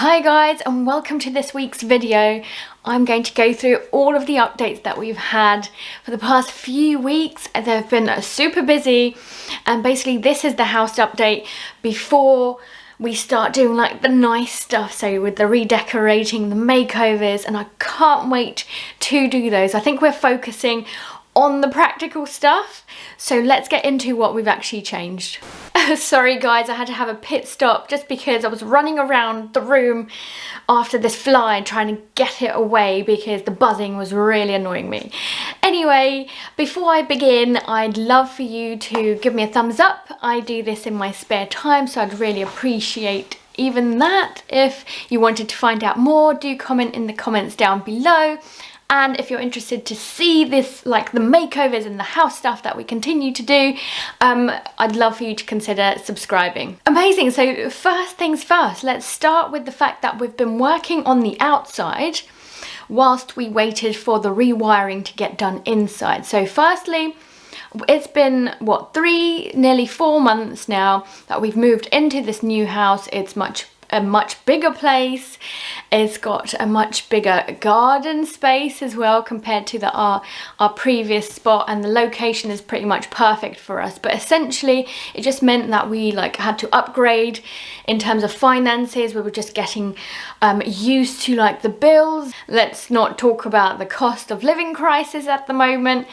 Hi guys, and welcome to this week's video. I'm going to go through all of the updates that we've had for the past few weeks. They've been super busy, and basically this is the house update before we start doing like the nice stuff, so with the redecorating, the makeovers, and I can't wait to do those. I think we're focusing on the practical stuff, so let's get into what we've actually changed. Sorry guys, I had to have a pit stop just because I was running around the room after this fly trying to get it away because the buzzing was really annoying me. Anyway, before I begin, I'd love for you to give me a thumbs up. I do this in my spare time, so I'd really appreciate even that. If you wanted to find out more, do comment in the comments down below. And if you're interested to see this, like the makeovers and the house stuff that we continue to do, I'd love for you to consider subscribing. Amazing, so first things first, let's start with the fact that we've been working on the outside whilst we waited for the rewiring to get done inside. So firstly, it's been, what, nearly 4 months now that we've moved into this new house. It's a much bigger place. It's got a much bigger garden space as well compared to our previous spot, and the location is pretty much perfect for us. But essentially it just meant that we had to upgrade in terms of finances. We were just getting used to the bills. Let's not talk about the cost of living crisis at the moment.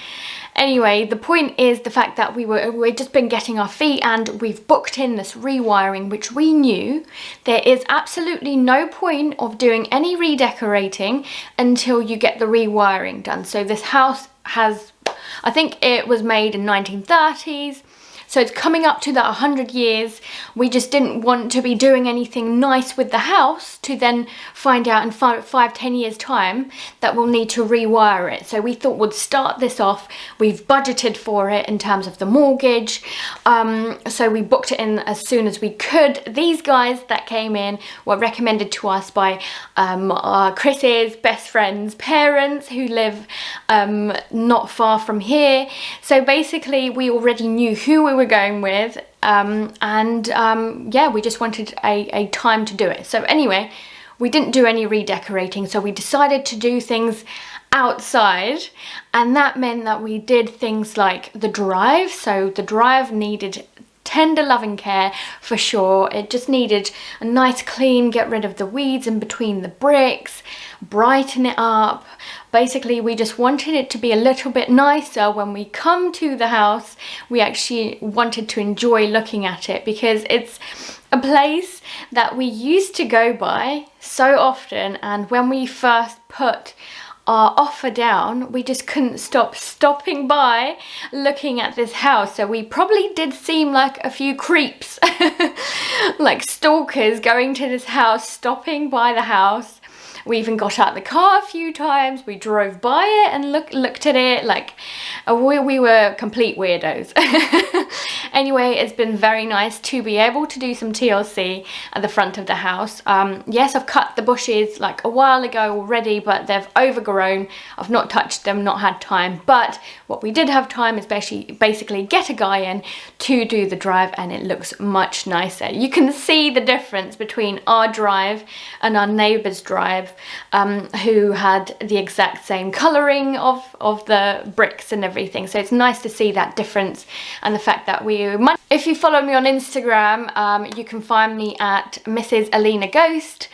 Anyway, the point is the fact that we've just been getting our feet, and we've booked in this rewiring, which we knew there is absolutely no point of doing any redecorating until you get the rewiring done. So this house has, I think it was made in 1930s. So it's coming up to that 100 years. We just didn't want to be doing anything nice with the house to then find out in 5-10 years time that we'll need to rewire it. So we thought we'd start this off. We've budgeted for it in terms of the mortgage. So we booked it in as soon as we could. These guys that came in were recommended to us by Chris's best friend's parents who live not far from here. So basically we already knew who we were going with, yeah, we just wanted a time to do it. So anyway, we didn't do any redecorating, so we decided to do things outside, and that meant that we did things like the drive. So the drive needed tender loving care for sure. It just needed a nice clean, get rid of the weeds in between the bricks, brighten it up. Basically we just wanted it to be a little bit nicer when we come to the house. We actually wanted to enjoy looking at it because it's a place that we used to go by so often, and when we first put our offer down, we just couldn't stop stopping by looking at this house. So we probably did seem like a few creeps, like stalkers going to this house, stopping by the house. We even got out the car a few times. We drove by it and looked at it like we were complete weirdos. Anyway, it's been very nice to be able to do some TLC at the front of the house. Yes, I've cut the bushes like a while ago already, but they've overgrown. I've not touched them, not had time. But what we did have time is basically get a guy in to do the drive, and it looks much nicer. You can see the difference between our drive and our neighbour's drive, who had the exact same colouring of the bricks and everything. So it's nice to see that difference, and the fact that if you follow me on Instagram, you can find me at Mrs. Alina Ghost.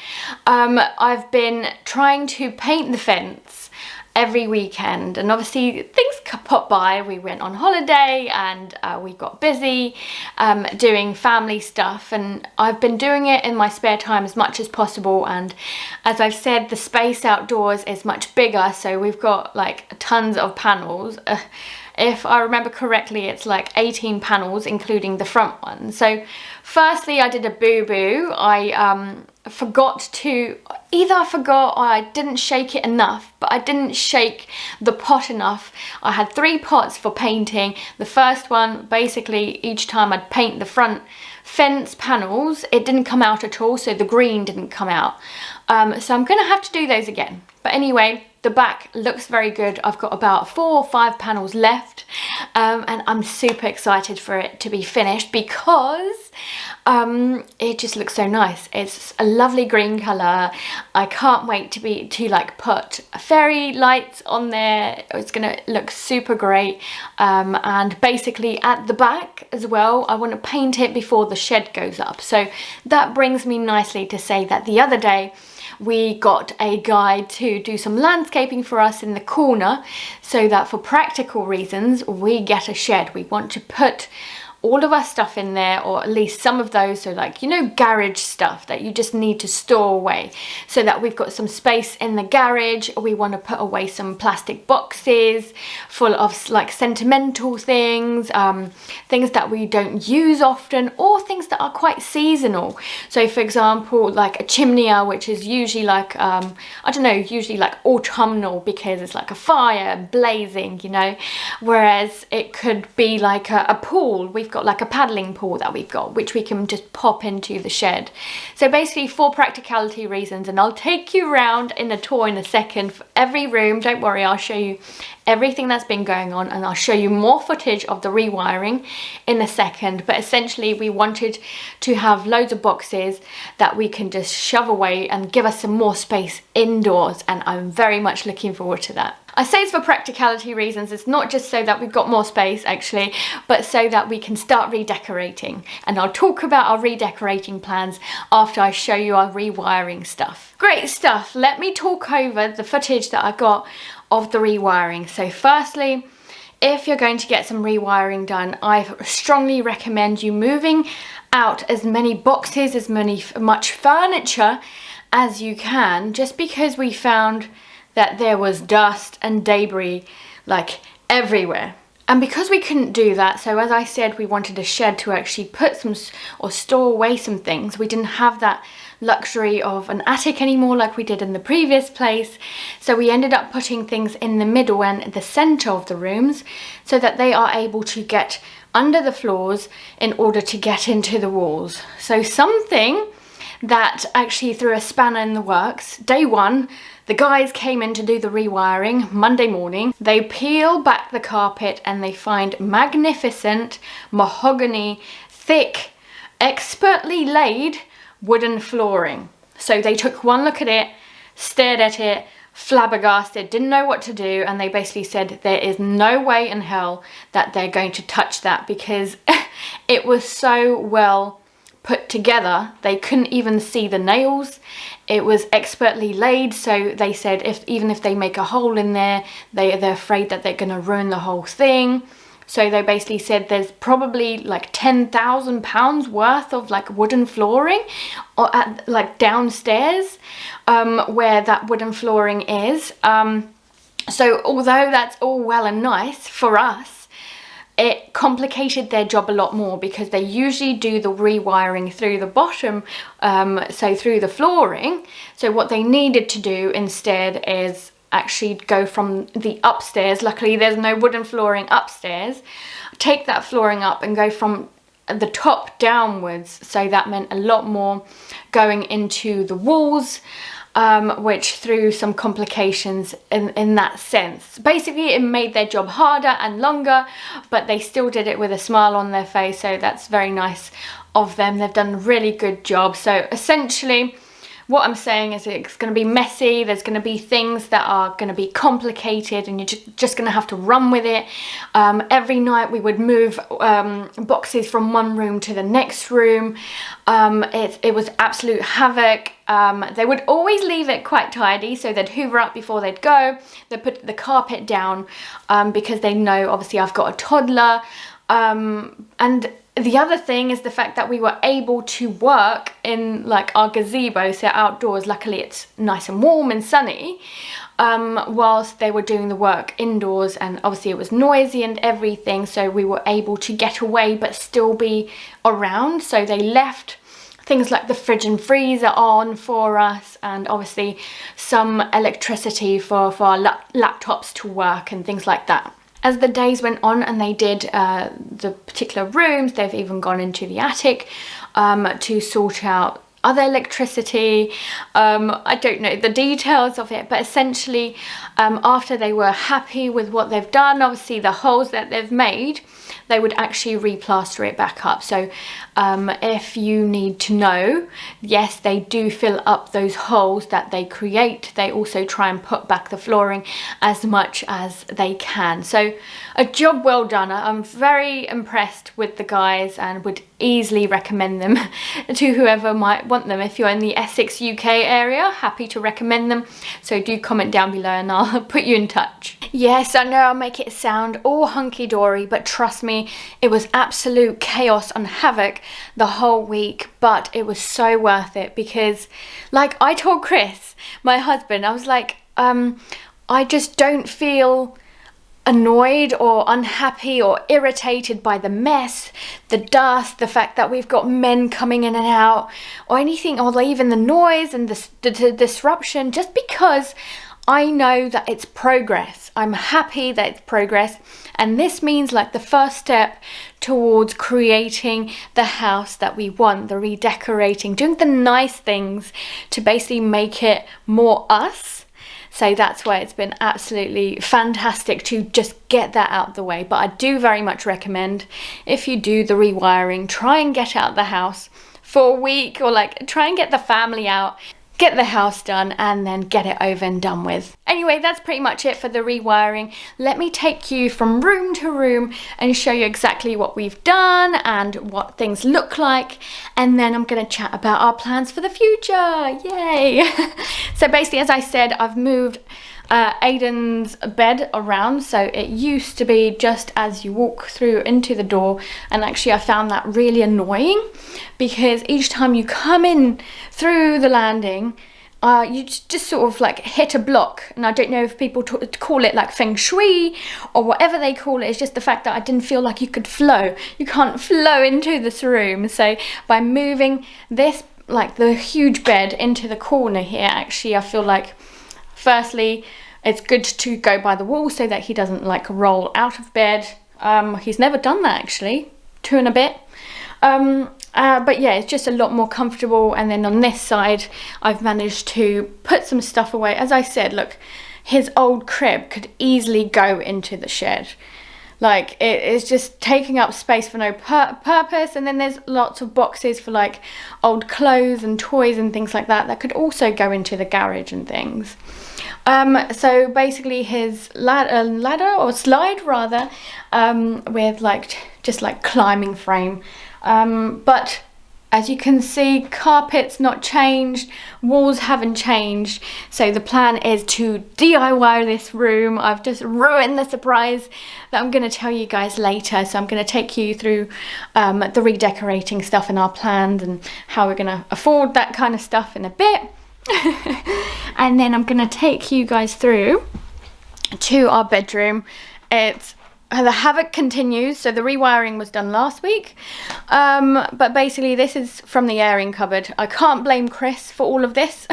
I've been trying to paint the fence every weekend, and obviously things pop by. We went on holiday, and we got busy doing family stuff, and I've been doing it in my spare time as much as possible. And as I've said, the space outdoors is much bigger, so we've got like tons of panels. If I remember correctly, it's like 18 panels, including the front one. So firstly, I did a boo-boo. I forgot to, either I forgot or I didn't shake it enough, but I didn't shake the pot enough. I had 3 pots for painting. The first one, basically each time I'd paint the front fence panels, it didn't come out at all, so the green didn't come out. So I'm gonna have to do those again. But anyway, the back looks very good. I've got about 4 or 5 panels left, and I'm super excited for it to be finished because it just looks so nice. It's a lovely green colour. I can't wait to like put fairy lights on there. It's gonna look super great. And basically at the back as well, I want to paint it before the shed goes up. So that brings me nicely to say that the other day we got a guy to do some landscaping for us in the corner, so that for practical reasons we get a shed. We want to put all of our stuff in there, or at least some of those, so like, you know, garage stuff that you just need to store away, so that we've got some space in the garage. We want to put away some plastic boxes full of like sentimental things, things that we don't use often, or things that are quite seasonal. So for example, like a chimney, which is usually like I don't know, usually like autumnal, because it's like a fire blazing, you know, whereas it could be like a pool. We've got like a paddling pool that we've got, which we can just pop into the shed. So basically for practicality reasons, and I'll take you around in a tour in a second for every room, don't worry, I'll show you everything that's been going on, and I'll show you more footage of the rewiring in a second. But essentially we wanted to have loads of boxes that we can just shove away and give us some more space indoors, and I'm very much looking forward to that. I say it's for practicality reasons. It's not just so that we've got more space actually, but so that we can start redecorating. And I'll talk about our redecorating plans after I show you our rewiring stuff. Great stuff. Let me talk over the footage that I got of the rewiring. So firstly, if you're going to get some rewiring done, I strongly recommend you moving out as many boxes, as much furniture as you can, just because we found that there was dust and debris like everywhere. And because we couldn't do that, so as I said, we wanted a shed to actually put some or store away some things. We didn't have that luxury of an attic anymore like we did in the previous place. So we ended up putting things in the middle and the center of the rooms, so that they are able to get under the floors in order to get into the walls. So something that actually threw a spanner in the works. Day one, the guys came in to do the rewiring Monday morning. They peel back the carpet and they find magnificent mahogany, thick, expertly laid wooden flooring. So they took one look at it, stared at it, flabbergasted, didn't know what to do, and they basically said there is no way in hell that they're going to touch that, because it was so well put together. They couldn't even see the nails. It was expertly laid, so they said even if they make a hole in there, they're afraid that they're going to ruin the whole thing. So they basically said there's probably like £10,000 worth of like wooden flooring, or at like downstairs where that wooden flooring is. So although that's all well and nice for us, it complicated their job a lot more, because they usually do the rewiring through the bottom, so through the flooring. So what they needed to do instead is actually go from the upstairs. Luckily there's no wooden flooring upstairs. Take that flooring up and go from the top downwards. So that meant a lot more going into the walls, which threw some complications in that sense. Basically it made their job harder and longer, but they still did it with a smile on their face, so that's very nice of them. They've done a really good job. So essentially what I'm saying is it's going to be messy, there's going to be things that are going to be complicated, and you're just going to have to run with it. Every night we would move boxes from one room to the next room. It was absolute havoc. They would always leave it quite tidy, so they'd hoover up before they'd go. They'd put the carpet down because they know obviously I've got a toddler. And the other thing is the fact that we were able to work in like our gazebo, so outdoors. Luckily it's nice and warm and sunny, whilst they were doing the work indoors, and obviously it was noisy and everything, so we were able to get away but still be around. So they left things like the fridge and freezer on for us, and obviously some electricity for our laptops to work and things like that. As the days went on and they did the particular rooms, they've even gone into the attic to sort out other electricity. I don't know the details of it, but essentially after they were happy with what they've done, obviously the holes that they've made, they would actually replaster it back up. So if you need to know, yes, they do fill up those holes that they create. They also try and put back the flooring as much as they can. So a job well done. I'm very impressed with the guys and would easily recommend them to whoever might want them. If you're in the Essex UK area, happy to recommend them. So do comment down below and I'll put you in touch. Yes, I know I'll make it sound all hunky-dory, but trust me, it was absolute chaos and havoc the whole week, but it was so worth it because, like I told Chris, my husband, I was like, I just don't feel annoyed or unhappy or irritated by the mess, the dust, the fact that we've got men coming in and out, or anything, or even the noise and the disruption, just because I know that it's progress. I'm happy that it's progress, and this means like the first step towards creating the house that we want, the redecorating, doing the nice things to basically make it more us. So that's why it's been absolutely fantastic to just get that out of the way. But I do very much recommend, if you do the rewiring, try and get out of the house for a week, or like try and get the family out, get the house done, and then get it over and done with. Anyway, that's pretty much it for the rewiring. Let me take you from room to room and show you exactly what we've done and what things look like, and then I'm going to chat about our plans for the future. Yay! So basically, as I said, I've moved Aiden's bed around. So it used to be just as you walk through into the door, and actually I found that really annoying because each time you come in through the landing, you just sort of like hit a block. And I don't know if people call it like feng shui or whatever they call it. It's just the fact that I didn't feel like you could flow. You can't flow into this room. So by moving this, like the huge bed, into the corner here, actually I feel like, firstly, it's good to go by the wall so that he doesn't like roll out of bed. He's never done that actually, 2 and a bit. But yeah, it's just a lot more comfortable. And then on this side, I've managed to put some stuff away. As I said, look, his old crib could easily go into the shed. Like, it is just taking up space for no purpose. And then there's lots of boxes for like old clothes and toys and things like that that could also go into the garage and things. So basically his ladder or slide rather, with like just like climbing frame. But as you can see, carpet's not changed, walls haven't changed. So the plan is to DIY this room. I've just ruined the surprise that I'm going to tell you guys later. So I'm going to take you through the redecorating stuff and our plans and how we're going to afford that kind of stuff in a bit. And then I'm going to take you guys through to our bedroom. The havoc continues. So the rewiring was done last week, but basically this is from the airing cupboard. I can't blame Chris for all of this,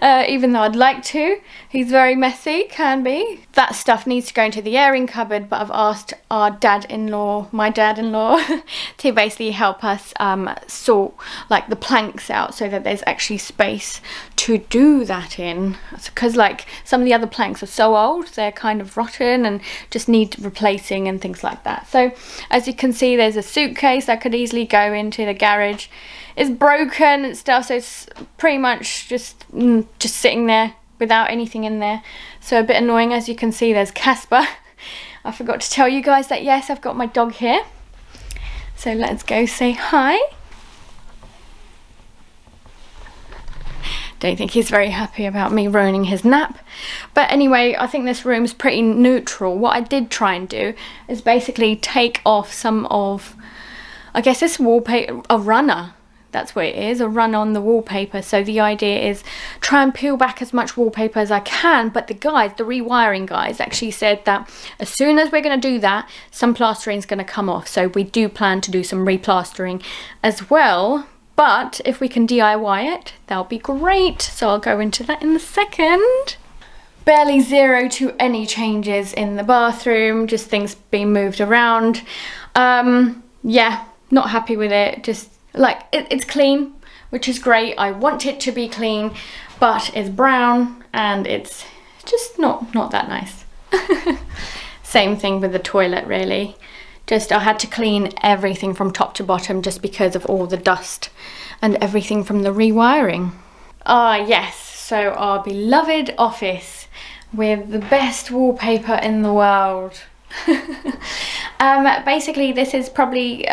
even though I'd like to. He's very messy, can be. That stuff needs to go into the airing cupboard, but I've asked our my dad-in-law to basically help us sort like the planks out so that there's actually space to do that in, because like some of the other planks are so old, they're kind of rotten and just need replacing and things like that. So as you can see, there's a suitcase that could easily go into the garage. It's broken and stuff, so it's pretty much just sitting there without anything in there, so a bit annoying. As you can see, there's Casper. I forgot to tell you guys that yes, I've got my dog here, so let's go say hi. Don't think he's very happy about me ruining his nap. But anyway, I think this room's pretty neutral. What I did try and do is basically take off some of, I guess this wallpaper, a runner. That's what it is, a run on the wallpaper. So the idea is try and peel back as much wallpaper as I can. But the guys, the rewiring guys, actually said that as soon as we're going to do that, some plastering is going to come off. So we do plan to do some replastering as well. But if we can DIY it, that'll be great. So I'll go into that in a second. Barely 0 to any changes in the bathroom, just things being moved around. Yeah, not happy with it. Just like it's clean, which is great. I want it to be clean, but it's brown and it's just not that nice. Same thing with the toilet, really. I had to clean everything from top to bottom just because of all the dust and everything from the rewiring. Ah yes, so our beloved office with the best wallpaper in the world. Basically this is probably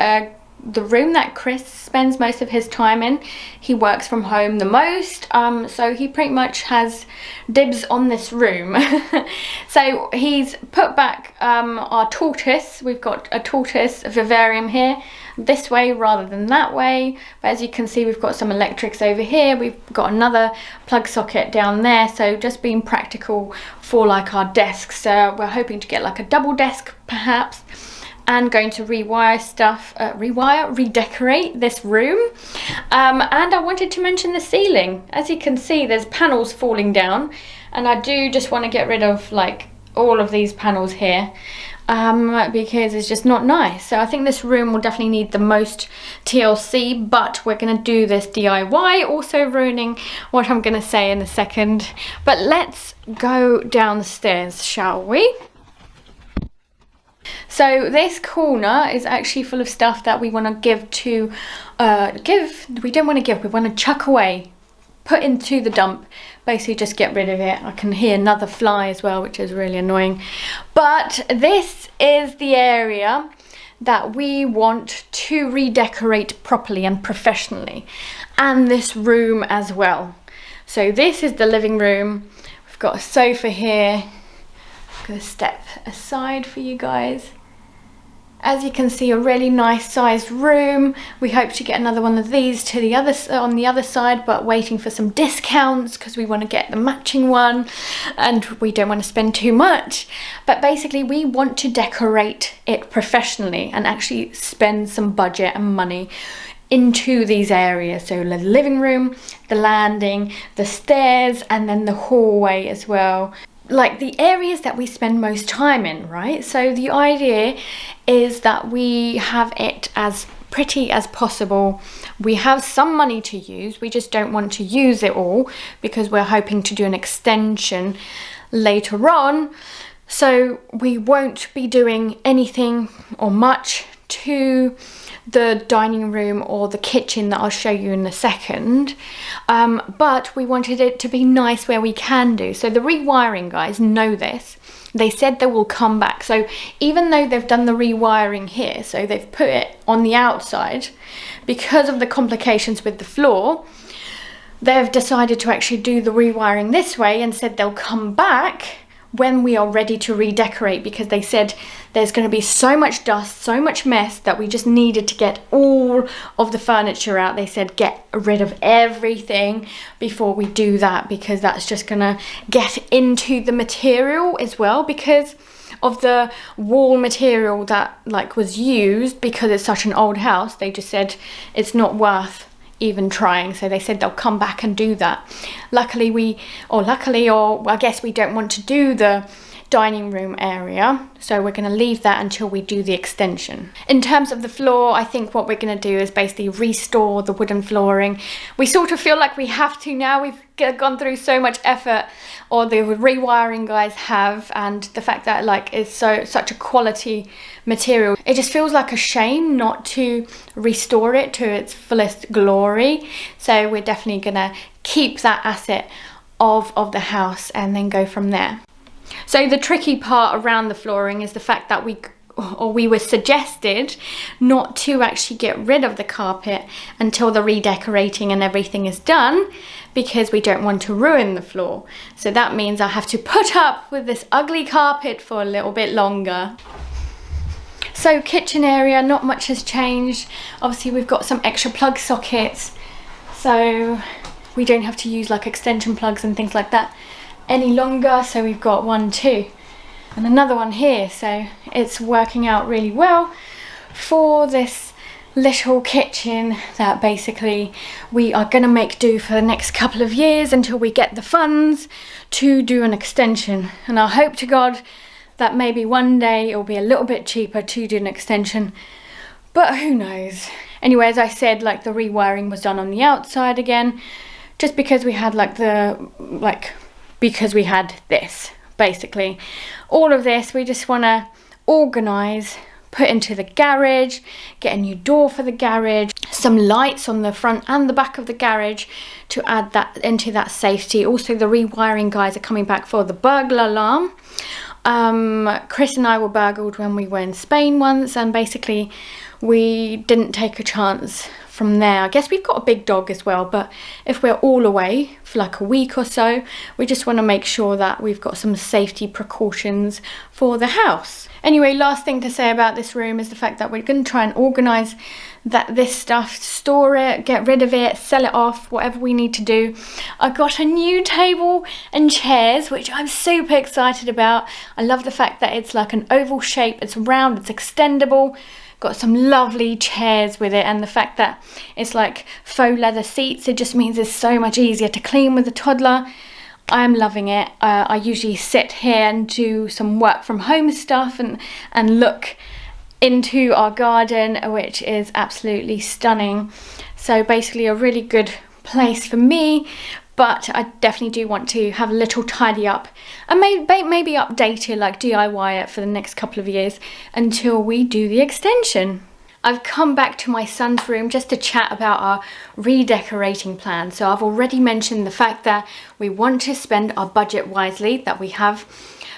the room that Chris spends most of his time in. He works from home the most, so he pretty much has dibs on this room. So he's put back our tortoise. We've got a tortoise vivarium here, this way rather than that way, but as you can see we've got some electrics over here. We've got another plug socket down there, so just being practical for like our desks. We're hoping to get like a double desk perhaps, and going to rewire stuff, redecorate this room. And I wanted to mention the ceiling. As you can see, there's panels falling down, and I do just want to get rid of like all of these panels here, because it's just not nice. So I think this room will definitely need the most TLC, but we're gonna do this DIY, also ruining what I'm gonna say in a second. But let's go down the stairs, shall we? So this corner is actually full of stuff that we want to give to, we don't want to give, we want to chuck away, put into the dump, basically just get rid of it. I can hear another fly as well, which is really annoying. But this is the area that we want to redecorate properly and professionally, and this room as well. So this is the living room. We've got a sofa here. I'm going to step aside for you guys. As you can see, a really nice sized room. We hope to get another one of these to the other on the other side, but waiting for some discounts because we want to get the matching one and we don't want to spend too much. But basically we want to decorate it professionally and actually spend some budget and money into these areas. So the living room, the landing, the stairs, and then the hallway as well. Like the areas that we spend most time in, right? So the idea is that we have it as pretty as possible. We have some money to use, we just don't want to use it all because we're hoping to do an extension later on. So we won't be doing anything or much to the dining room or the kitchen that I'll show you in a second, but we wanted it to be nice where we can do. So the rewiring guys know this. They said they will come back. So even though they've done the rewiring here, so they've put it on the outside, because of the complications with the floor, they've decided to actually do the rewiring this way and said they'll come back when we are ready to redecorate, because they said there's going to be so much dust, so much mess, that we just needed to get all of the furniture out. They said get rid of everything before we do that, because that's just going to get into the material as well, because of the wall material that like was used. Because it's such an old house, they just said it's not worth even trying, so they said they'll come back and do that. Luckily or I guess we don't want to do the dining room area, so we're going to leave that until we do the extension. In terms of the floor, I think what we're going to do is basically restore the wooden flooring. We sort of feel like we have to now. We've gone through so much effort, or the rewiring guys have, and the fact that like it's such a quality material, it just feels like a shame not to restore it to its fullest glory. So we're definitely gonna keep that asset of the house and then go from there. So the tricky part around the flooring is the fact that we were suggested not to actually get rid of the carpet until the redecorating and everything is done, because we don't want to ruin the floor. So that means I have to put up with this ugly carpet for a little bit longer. So kitchen area, not much has changed. Obviously we've got some extra plug sockets, so we don't have to use like extension plugs and things like that any longer. So we've got 1, 2 and another one here, so it's working out really well for this little kitchen that basically we are going to make do for the next couple of years until we get the funds to do an extension. And I hope to God that maybe one day it'll be a little bit cheaper to do an extension, but who knows. Anyway, as I said, like the rewiring was done on the outside again, just because we had because we had this, basically all of this. We just want to organize, put into the garage, get a new door for the garage, some lights on the front and the back of the garage to add that into that safety. Also, the rewiring guys are coming back for the burglar alarm. Chris and I were burgled when we were in Spain once, and basically we didn't take a chance from there. I guess we've got a big dog as well, but if we're all away for like a week or so, we just want to make sure that we've got some safety precautions for the house. Anyway, last thing to say about this room is the fact that we're going to try and organise this stuff, store it, get rid of it, sell it off, whatever we need to do. I got a new table and chairs, which I'm super excited about. I love the fact that it's like an oval shape, it's round, it's extendable. Got some lovely chairs with it, and the fact that it's like faux leather seats, it just means it's so much easier to clean with a toddler. I'm loving it. I usually sit here and do some work from home stuff and look into our garden, which is absolutely stunning. So basically a really good place for me, but I definitely do want to have a little tidy up and maybe update it, like DIY it for the next couple of years until we do the extension. I've come back to my son's room just to chat about our redecorating plan. So I've already mentioned the fact that we want to spend our budget wisely that we have,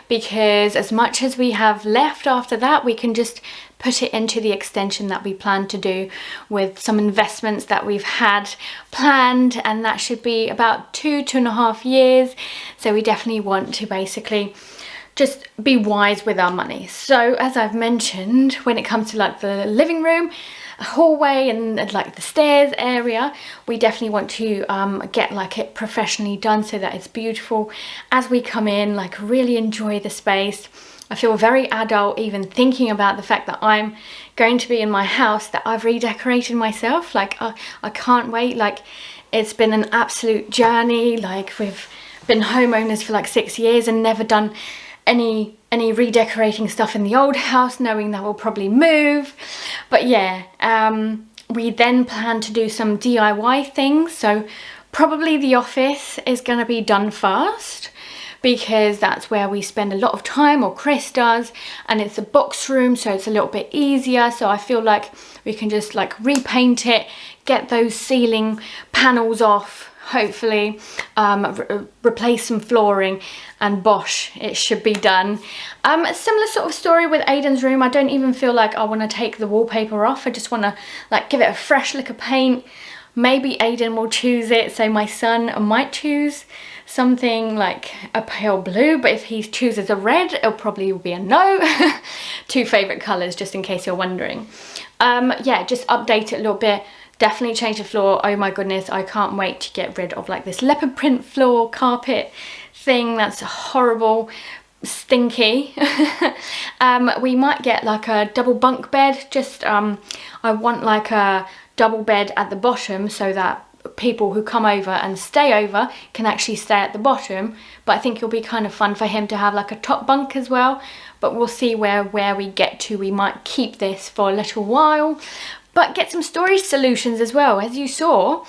because as much as we have left after that, we can just put it into the extension that we plan to do with some investments that we've had planned, and that should be about 2.5 years. So we definitely want to basically just be wise with our money. So as I've mentioned, when it comes to like the living room, hallway and like the stairs area, we definitely want to get like it professionally done so that it's beautiful as we come in, like really enjoy the space. I feel very adult even thinking about the fact that I'm going to be in my house that I've redecorated myself. Like I can't wait. Like it's been an absolute journey. Like we've been homeowners for like 6 years and never done any redecorating stuff in the old house, knowing that we'll probably move. But yeah, we then plan to do some DIY things. So probably the office is going to be done first, because that's where we spend a lot of time, or Chris does, and it's a box room, so it's a little bit easier. So I feel like we can just like repaint it, get those ceiling panels off, hopefully replace some flooring, and bosh, it should be done. A similar sort of story with Aiden's room. I don't even feel like I want to take the wallpaper off. I just want to like give it a fresh lick of paint. Maybe Aiden will choose it, so my son might choose something like a pale blue, but if he chooses a red, it'll probably be a no. Two favourite colours, just in case you're wondering. Yeah, just update it a little bit. Definitely change the floor. Oh my goodness, I can't wait to get rid of like this leopard print floor carpet thing. That's horrible, stinky. We might get like a double bunk bed. Just I want like a double bed at the bottom so that people who come over and stay over can actually stay at the bottom. But I think it'll be kind of fun for him to have like a top bunk as well. But we'll see where we get to. We might keep this for a little while, but get some storage solutions as well. As you saw,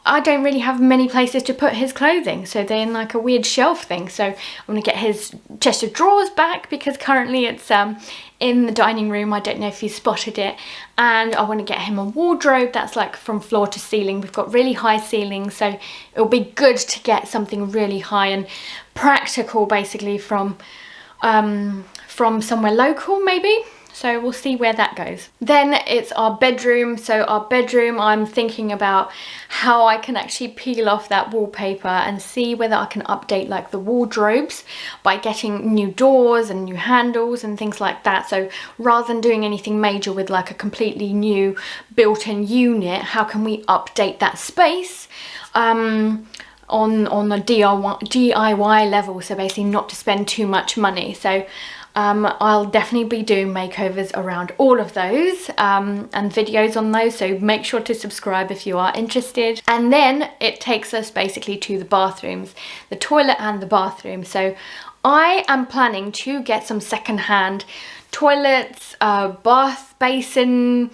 I don't really have many places to put his clothing, so they're in like a weird shelf thing. So I'm going to get his chest of drawers back, because currently it's in the dining room. I don't know if you spotted it. And I want to get him a wardrobe that's like from floor to ceiling. We've got really high ceilings, so it'll be good to get something really high and practical, basically from somewhere local maybe. So we'll see where that goes. Then it's our bedroom. So our bedroom, I'm thinking about how I can actually peel off that wallpaper and see whether I can update like the wardrobes by getting new doors and new handles and things like that. So rather than doing anything major with like a completely new built-in unit, how can we update that space on a DIY level? So basically not to spend too much money. So I'll definitely be doing makeovers around all of those and videos on those, so make sure to subscribe if you are interested. And then it takes us basically to the bathrooms, the toilet and the bathroom. So I am planning to get some secondhand toilets, bath basin,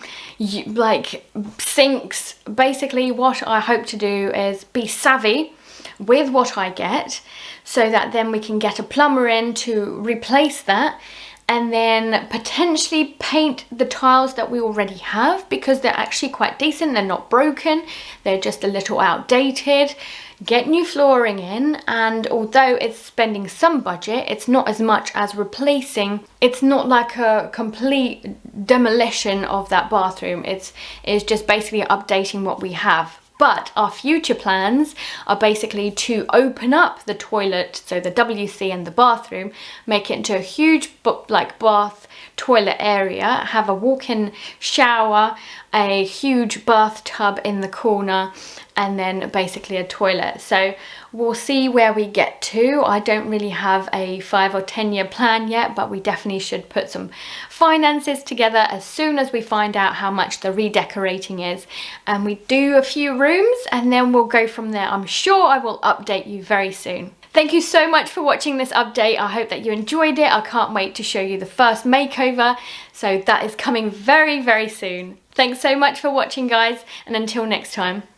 like sinks. Basically what I hope to do is be savvy with what I get, so that then we can get a plumber in to replace that and then potentially paint the tiles that we already have, because they're actually quite decent. They're not broken, they're just a little outdated. Get new flooring in, and although it's spending some budget, it's not as much as replacing. It's not like a complete demolition of that bathroom. It's just basically updating what we have. But our future plans are basically to open up the toilet, so the WC and the bathroom, make it into a huge bath toilet area, have a walk-in shower, a huge bathtub in the corner, and then basically a toilet. So we'll see where we get to. I don't really have a 5 or 10 year plan yet, but we definitely should put some finances together as soon as we find out how much the redecorating is, and we do a few rooms, and then we'll go from there. I'm sure I will update you very soon. Thank you so much for watching this update. I hope that you enjoyed it. I can't wait to show you the first makeover. So that is coming very, very soon. Thanks so much for watching, guys, and until next time.